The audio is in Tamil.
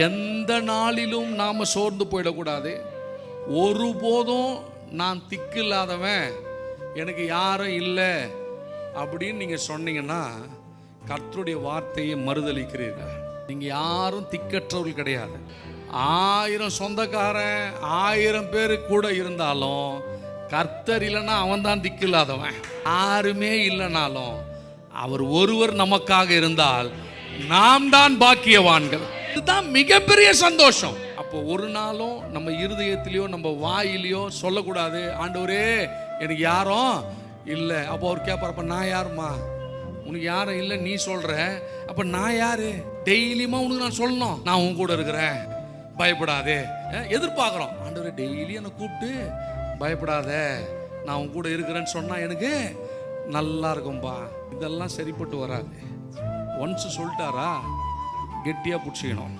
எந்த நாளிலும் நாம சோர்ந்து போயிடக்கூடாது. ஒருபோதும் நான் திக்கு இல்லாதவன், எனக்கு யாரும் இல்லை அப்படின்னு நீங்க சொன்னீங்கன்னா கர்த்தருடைய வார்த்தையை மறுதலிக்கிறீர்கள். நீங்க யாரும் திக்கற்றவர்கள் கிடையாது. 1000 சொந்தக்காரன் 1000 பேரு கூட இருந்தாலும் கர்த்தர் இல்லைன்னா அவன் தான் திக்கு இல்லாதவன். யாருமே இல்லைனாலும் அவர் ஒருவர் நமக்காக இருந்தால் நாம் தான் பாக்கியவான்கள். இதுதான் மிகப்பெரிய சந்தோஷம். அப்போ ஒரு நாளும் நம்ம இருதயத்திலேயோ நம்ம வாயிலையோ சொல்லக்கூடாது, ஆண்டவரே எனக்கு யாரும் இல்லை. அப்போ அவர் கேட்பார், அப்போ நான் யாருமா? உனக்கு யாரும் இல்லை நீ சொல்ற, அப்போ நான் யாரு? டெய்லியுமா உனக்கு நான் சொல்லணும் நான் உன் கூட இருக்கிறேன், பயப்படாதே. எதிர்பார்க்குறோம், ஆண்டவரே டெய்லி என்னை கூப்பிட்டு பயப்படாத நான் உன் கூட இருக்கிறேன்னு சொன்னா எனக்கு நல்லா இருக்கும்பா. இதெல்லாம் சரிப்பட்டு வராது. ஒன்ஸ் சொல்லிட்டாரா கெட்டியாக பிடிச்சிக்கணும்.